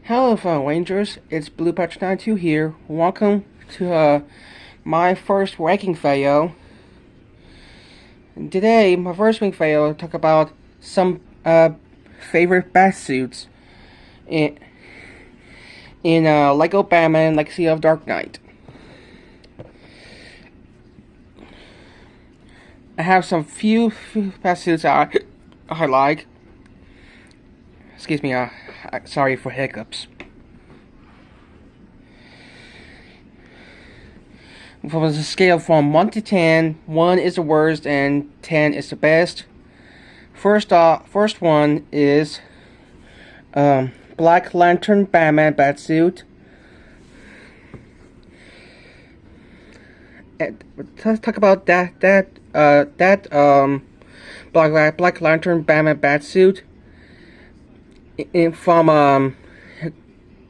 Hello, fellow Rangers. It's Blue Patch 92 here. Welcome to my first ranking video. Today, my first ranking video, I'll talk about some favorite Batsuits in Lego Batman Legacy of Dark Knight. I have some few Batsuits I like. Excuse me, sorry for hiccups. From a scale from 1 to 10, 1 is the worst and 10 is the best. First one is Black Lantern Batman Batsuit. Let's talk about that Black Lantern Batman Batsuit from a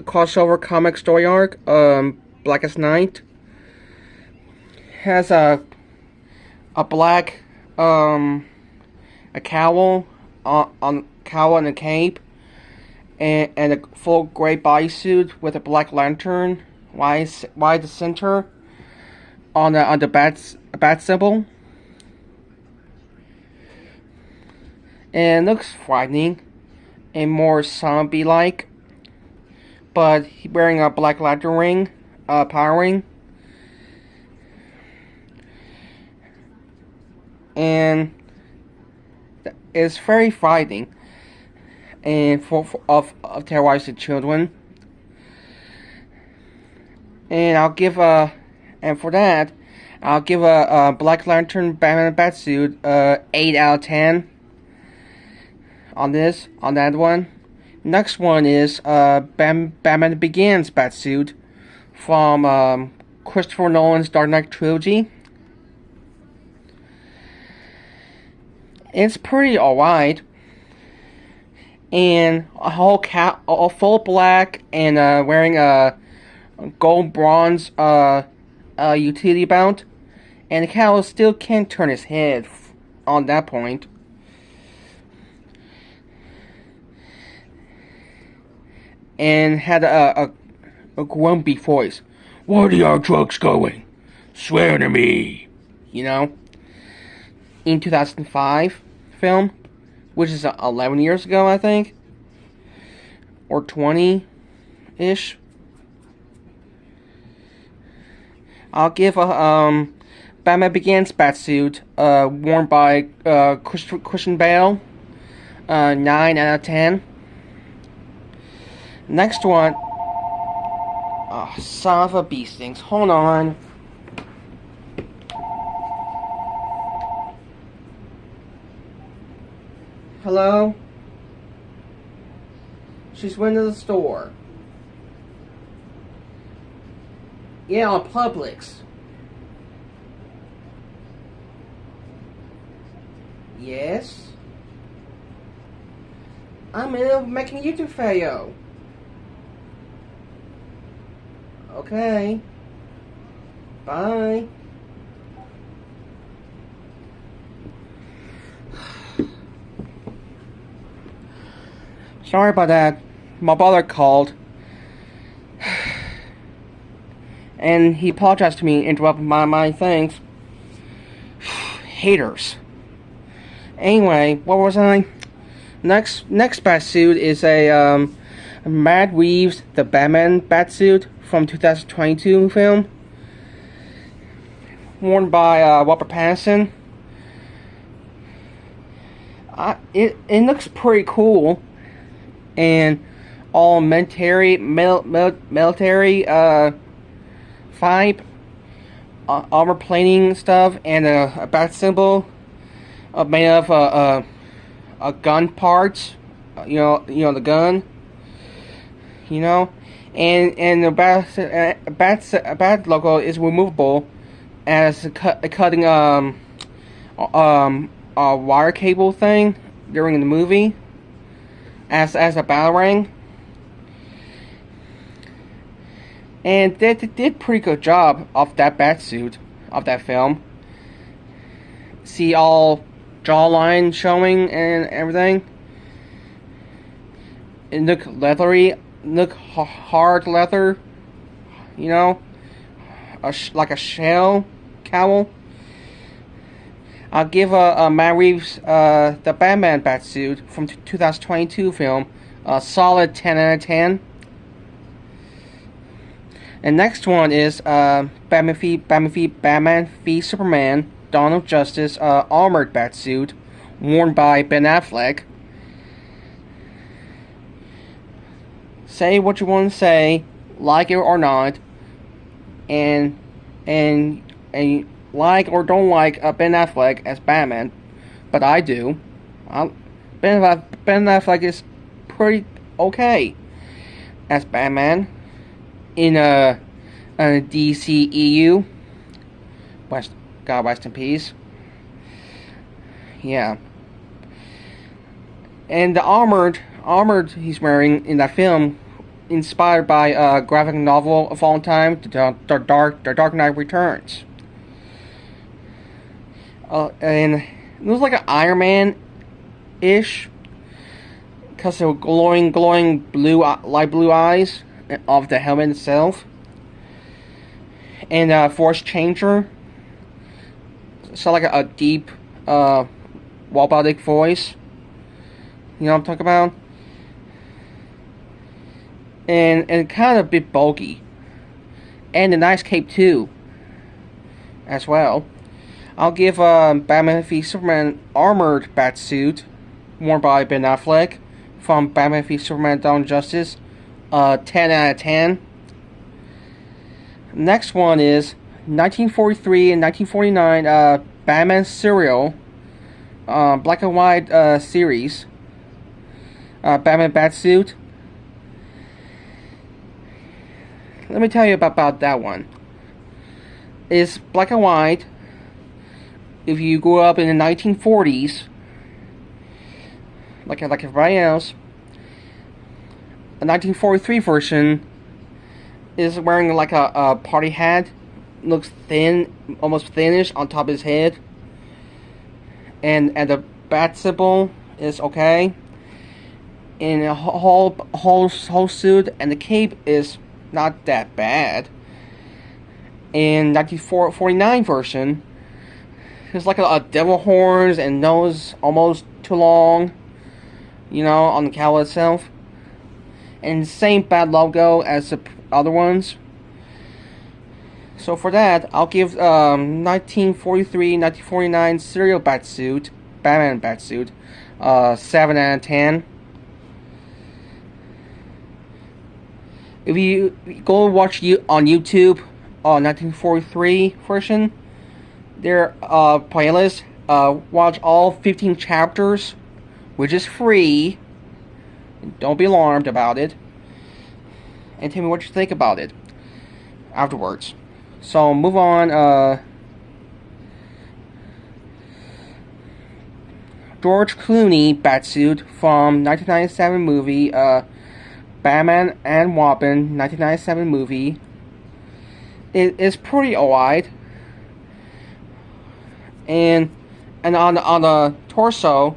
crossover comic story arc, Blackest Night. Has a black a cowl on cowl and a cape, and a full gray bodysuit with a black lantern wide the center on the bat symbol, and looks frightening and more zombie like, but he's wearing a black lantern ring, power ring. And it's very frightening and of terrorizing children. And I'll give a Black Lantern Batman Batsuit 8 out of 10 on that one. Next one is Batman Begins Batsuit from Christopher Nolan's Dark Knight trilogy. It's pretty alright, and a full black and wearing a gold bronze utility belt, and the cow still can't turn his head on that point. And had a grumpy voice. "Where are your trucks going? Swear to me." In 2005 film, which is 11 years ago, I think, or 20-ish. I'll give a Batman Begins Batsuit worn by Christian Bale 9 out of 10. Next one, son of a bee stings. Hold on. Hello? She's went to the store. Yeah, on Publix. Yes? I'm making a YouTube video. Okay. Bye. Sorry about that. My brother called, and he apologized to me, interrupting my things. Haters. Anyway, what was I? Next Batsuit is a Matt Reeves' The Batman Batsuit from 2022 film, worn by Robert Pattinson. It looks pretty cool. And all military vibe, armor plating stuff, and a bat symbol made of a gun parts, the gun, and the bat logo is removable as a cutting a wire cable thing during the movie. As a battle ring, and they did pretty good job of that Batsuit of that film. See all jawline showing and everything. It looked leathery look hard leather, you know, like a shell cowl. I'll give Matt Reeves the Batman Batsuit from 2022 film a solid 10 out of 10. And next one is Batman v Superman Dawn of Justice armored Batsuit worn by Ben Affleck. Say what you want to say, like it or not, and like or don't like Ben Affleck as Batman, but I do. Ben Affleck is pretty okay as Batman in a DCEU. God rest in peace. Yeah. And the armored he's wearing in that film, inspired by a graphic novel of all time, The Dark Knight Returns. And it looks like an Iron Man-ish, because of glowing light blue eyes of the helmet itself. And Force Changer, so like a deep, robotic voice. You know what I'm talking about? And kind of a bit bulky. And a nice cape too, as well. I'll give Batman v Superman armored Batsuit, worn by Ben Affleck, from Batman v Superman Dawn of Justice, 10 out of 10. Next one is 1943 and 1949 Batman serial, black and white series, Batman Batsuit. Let me tell you about that one. It's black and white. If you grew up in the 1940s, like everybody else, the 1943 version is wearing like a party hat. Looks thin, almost thinnish on top of his head. And the bat symbol is okay. And the whole suit and the cape is not that bad. In 1949 version, there's like a devil horns and nose almost too long, you know, on the cowl itself. And same bad logo as the other ones. So for that, I'll give 1943, 1949 serial Batsuit, Batman Batsuit, 7 out of 10. If you go watch on YouTube, 1943 version, their playlist, watch all 15 chapters, which is free. Don't be alarmed about it. And tell me what you think about it afterwards. So move on. George Clooney Batsuit from 1997 movie, Batman and Robin 1997 movie. It is pretty alright. And on the torso,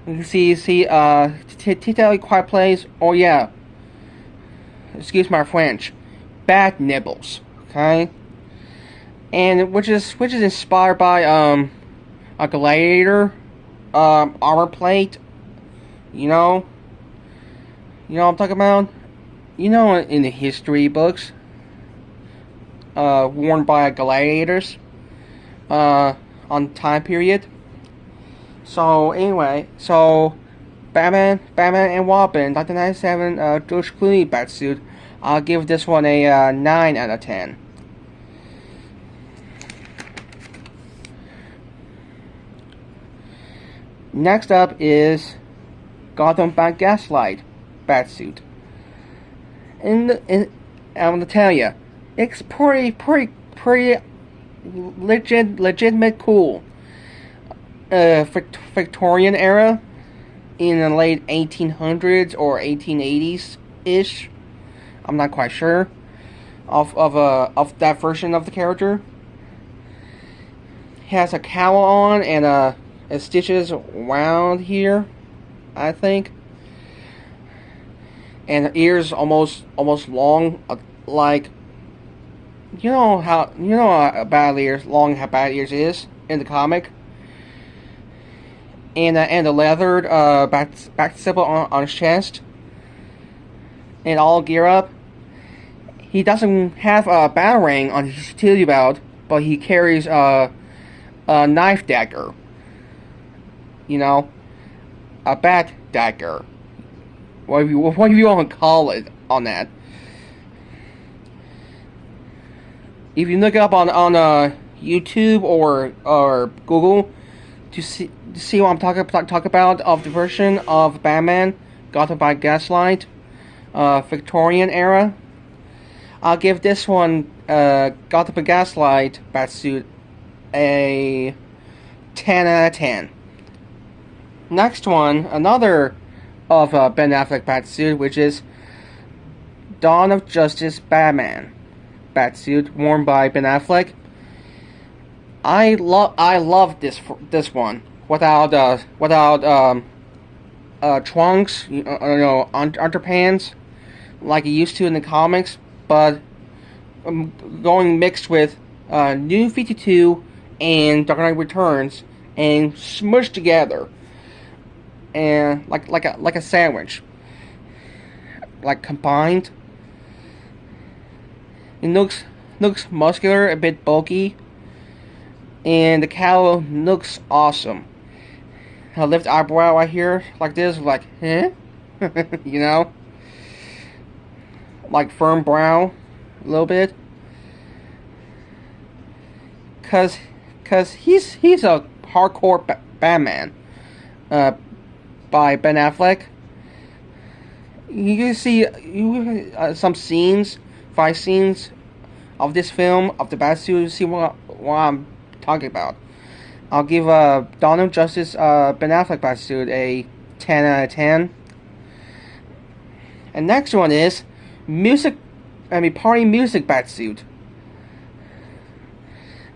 you can see Titally Quiet Place. Oh yeah, excuse my French, bat nibbles. Okay, and which is inspired by a gladiator armor plate. You know what I'm talking about. You know, in the history books, worn by gladiators on time period. So anyway, Batman and Robin 1997 George Clooney Batsuit. I'll give this one a 9 out of 10. Next up is Gotham by Gaslight Batsuit. And I'm gonna tell you, it's pretty legitimate cool. Victorian era, in the late 1800s or 1880s ish. I'm not quite sure of that version of the character. He has a cowl on and stitches around here, I think. and the ears almost long, like you know how bad ears long how bad ears is in the comic, and the leathered back symbol on his chest, and all gear up. He doesn't have a battle ring on his utility belt, but he carries a knife dagger. You know, a bat dagger. What do you want to call it on that? If you look up on YouTube or Google to see what I'm talk about of the version of Batman Gotham by Gaslight, Victorian era, I'll give this one Gotham by Gaslight Batsuit a 10 out of 10. Next one, another of Ben Affleck Batsuit, which is Dawn of Justice Batman Batsuit, worn by Ben Affleck. I love this one without trunks, underpants like he used to in the comics, but going mixed with New 52 and Dark Knight Returns and smushed together, and like a sandwich, like combined. It looks muscular, a bit bulky, and the cowl looks awesome. I lift eyebrow right here like this, like huh, you know, like firm brow, a little bit, cause he's a hardcore Batman, by Ben Affleck. You can see some scenes, 5 scenes of this film of the Batsuit to see what I'm talking about. I'll give Dawn of Justice Ben Affleck Batsuit a 10 out of 10. And next one is Party Music Batsuit.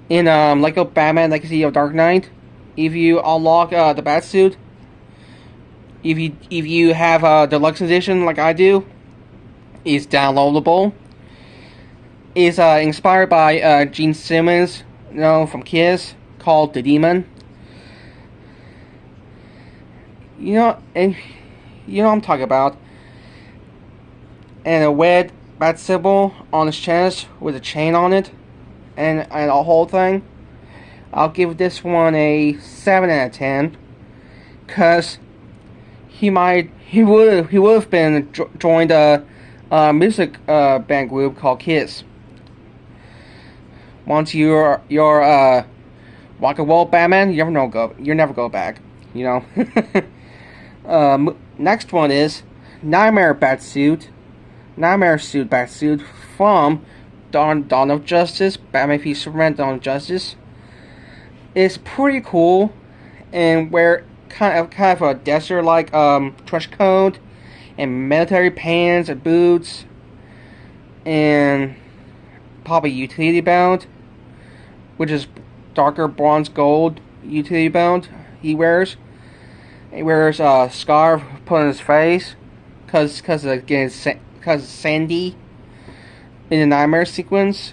In Lego Batman Legacy of Dark Knight, if you unlock the Batsuit, if you have a deluxe edition like I do, it's downloadable. It's inspired by Gene Simmons, from Kiss, called The Demon. And what I'm talking about. And a red bat symbol on his chest with a chain on it, and a whole thing. I'll give this one a 7 out of 10, cause he would have been joined a music band group called Kiss. Once you're rock and roll Batman, you never go back. Next one is Nightmare Suit Batsuit from Dawn of Justice, Batman v Superman Dawn of Justice. It's pretty cool, and wear kind of a desert-like trench coat, and military pants and boots, and probably utility belt, which is darker bronze gold utility belt he wears. He wears a scarf put on his face, cause Sandy in the nightmare sequence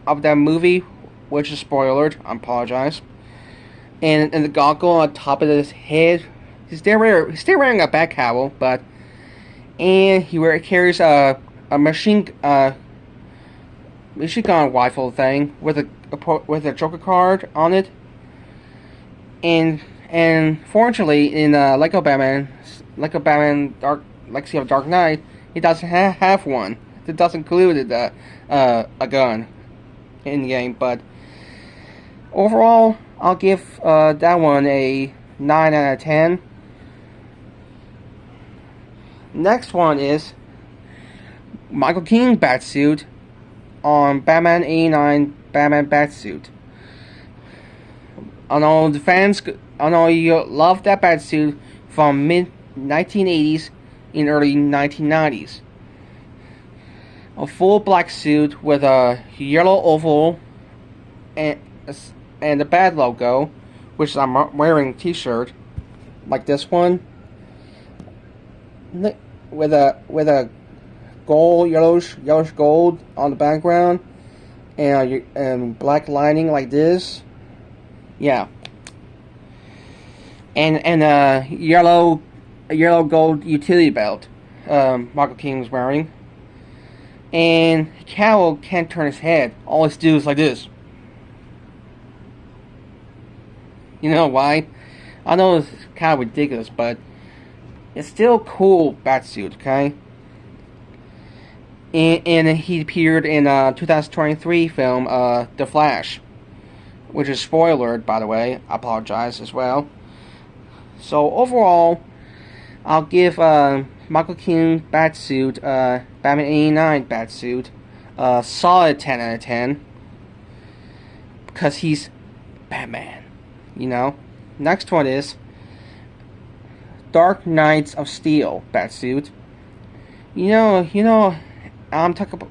of that movie, which is spoiled. I apologize. And the goggle on top of his head. He's still wearing a bat cowl, and he carries a machine gun rifle thing with a Joker card on it. And fortunately, in Lego Batman Legacy of Dark Knight, he doesn't have one. It doesn't include a gun in the game, but overall, I'll give that one a 9 out of 10. Next one is Michael Keaton Batsuit on Batman 89 Batman Batsuit. I know you love that Batsuit from mid-1980s and early 1990s. A full black suit with a yellow oval and the Bat logo, which I'm wearing a t-shirt like this one. with a gold, yellowish gold on the background, and black lining like this. Yeah, and a yellow gold utility belt. Michael King was wearing, and Cowl can't turn his head. All he do is like this. You know why? I know it's kind of ridiculous, but it's still cool Batsuit, okay? And he appeared in 2023 film The Flash, which is spoilered, by the way. I apologize as well. So overall, I'll give Michael Keaton Batsuit, Batman 89 Batsuit, a solid 10 out of 10. Because he's Batman, you know? Next one is Dark Knights of Steel Batsuit. You know, I'm talking about,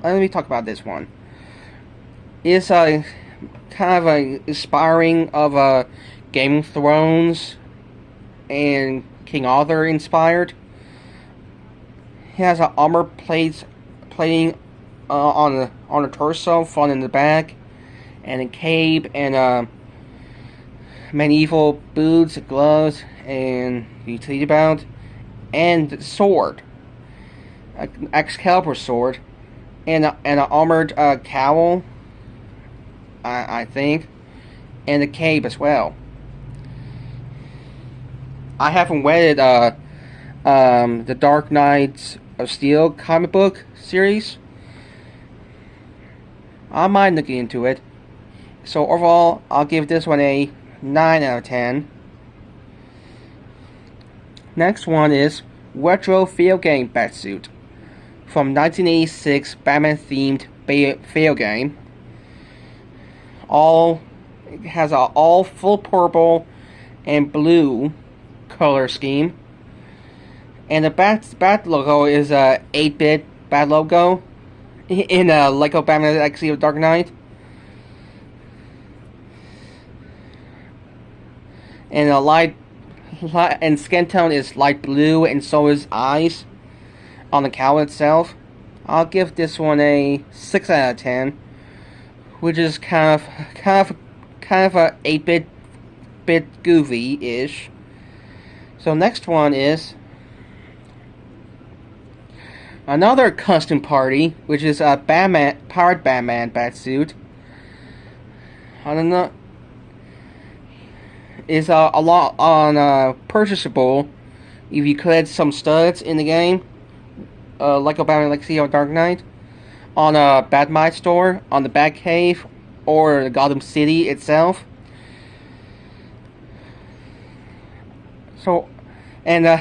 let me talk about this one. It's a kind of a inspiring of Game of Thrones and King Arthur inspired. He has an armor plating on the torso, front and the back, and a cape and medieval boots, gloves, and utility belt, and sword, an Excalibur sword, and an armored cowl, I think, and a cape as well. I haven't read the Dark Knights of Steel comic book series. I might look into it. So overall, I'll give this one a 9 out of 10. Next one is Retro Field Game Batsuit from 1986 Batman themed field game. It has a all full purple and blue color scheme, and the bat logo is a 8-bit bat logo in a Lego Batman Legacy of Dark Knight. And and skin tone is light blue, and so is eyes on the cowl itself. I'll give this one a 6 out of 10, which is kind of a 8-bit goofy-ish. So next one is another custom party, which is a Pirate Batman Batsuit. I don't know. Is a lot on purchasable if you collect some studs in the game, like Batman Legacy or Dark Knight, on a Batmite store, on the Batcave, or the Gotham City itself. So, and it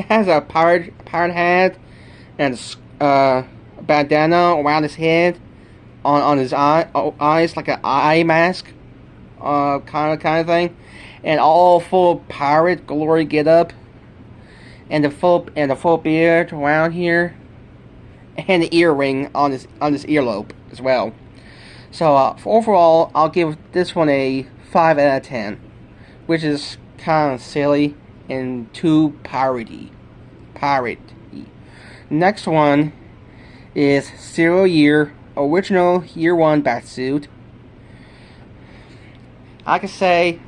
has a pirate hat and a bandana around his head, on his eyes, like an eye mask, kind of thing. And all full pirate glory get up, and the full beard around here, and the earring on his earlobe as well. So overall, I'll give this one a 5 out of 10, which is kind of silly and too piratey. Next one is 0 Year Original Year 1 Batsuit. I can say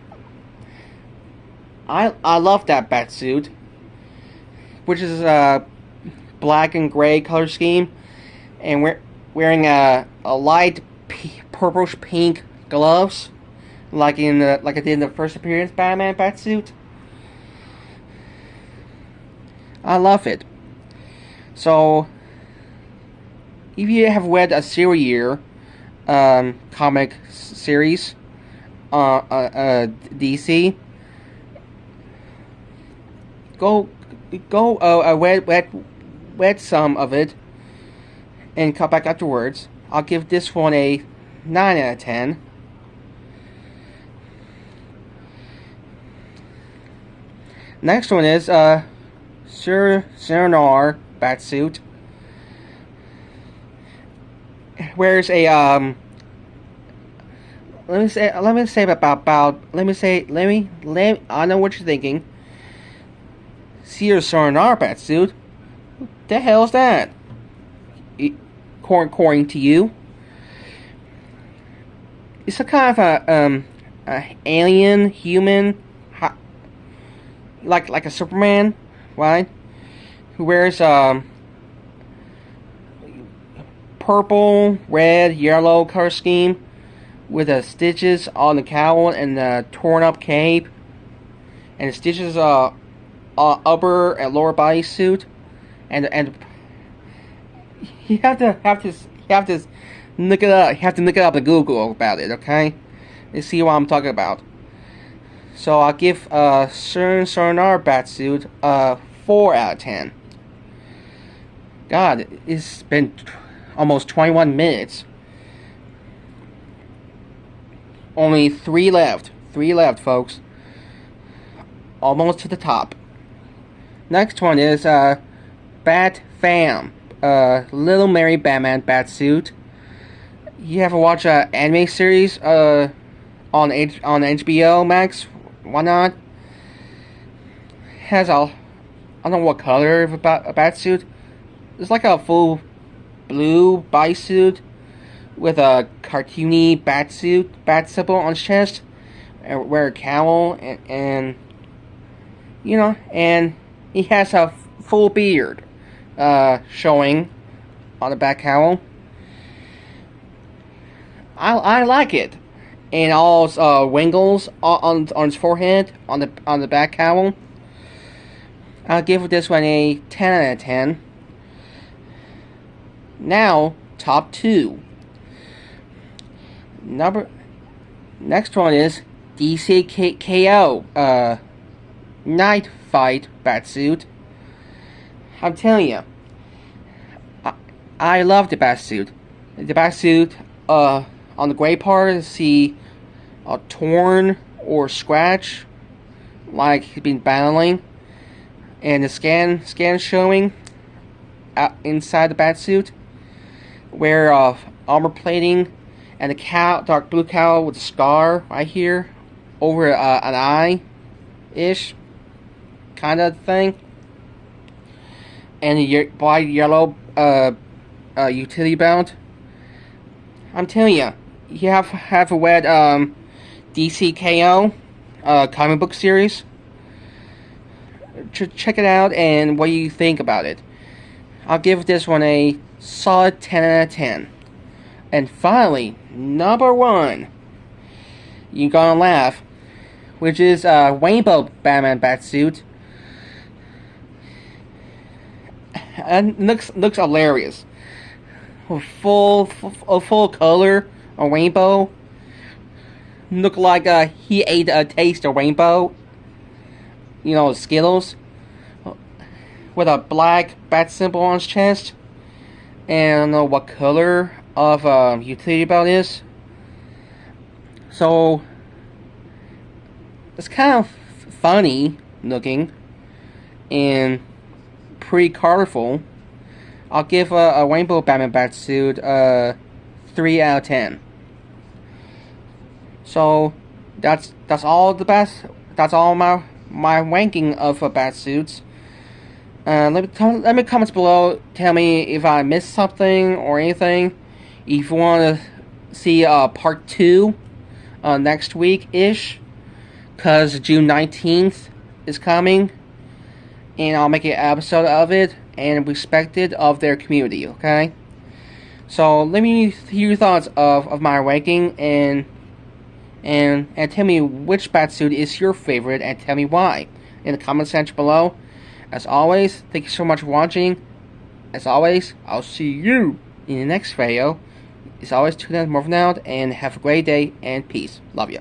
I love that Batsuit, which is a black and gray color scheme, and we're wearing a light purplish pink gloves, like I did in the first appearance Batman Batsuit. I love it. So, if you have read a 0 Year comic series, DC, go read some of it and come back afterwards. I'll give this one a 9 out of 10. Next one is Sir Serenar Batsuit. Wears a let me say I know what you're thinking. Sir Serenar Batsuit the hell is that? According to you, it's a kind of a alien human, like a Superman, right? Who wears purple, red, yellow color scheme with the stitches on the cowl and the torn up cape, and the stitches upper and lower body suit, and you have to look it up. You have to look it up in Google about it, okay? You see what I'm talking about. So I'll give Sonar Batsuit 4 out of 10. God, it's been almost 21 minutes. Only 3 left. 3 left, folks. Almost to the top. Next one is Bat Fam. Little Mary Batman Batsuit. You ever watch an anime series on HBO Max? Why not? Has I don't know what color of a batsuit. It's like a full blue bodysuit with a cartoony bat symbol on his chest, and wear a cowl, and you know, and he has a full beard showing on the back cowl. I like it, and all his wrinkles on his forehead on the back cowl. I'll give this one a 10 out of 10. Now, top 2. Next one is DCKO Night Fight Batsuit. I'm telling you, I love the batsuit. The batsuit on the gray part, see a torn or scratch, like he's been battling, and the scan showing inside the batsuit, where armor plating and the dark blue cowl with a scar right here over an eye-ish kind of thing, and the bright yellow utility belt. I'm telling you, you have read DCKO comic book series. Check it out, and what do you think about it? I'll give this one a solid 10 out of 10. And finally, number 1, you're gonna laugh, which is Rainbow Batman Batsuit. And looks hilarious. Full color, a rainbow. Look like he ate a taste of rainbow. You know, Skittles. With a black bat symbol on his chest. And I don't know what color of utility belt is. So it's kind of funny looking and pretty colorful. I'll give a Rainbow Batman Batsuit 3 out of 10. So that's all the best. That's all my ranking of Batsuits. Let me comments below. Tell me if I missed something or anything. If you want to see part 2 next week ish, cause June 19th is coming, and I'll make an episode of it and respect it of their community. Okay. So let me hear your thoughts of my ranking, and tell me which Batsuit is your favorite, and tell me why in the comment section below. As always, thank you so much for watching. As always, I'll see you in the next video. As always, tune in more for now, and have a great day, and peace. Love you.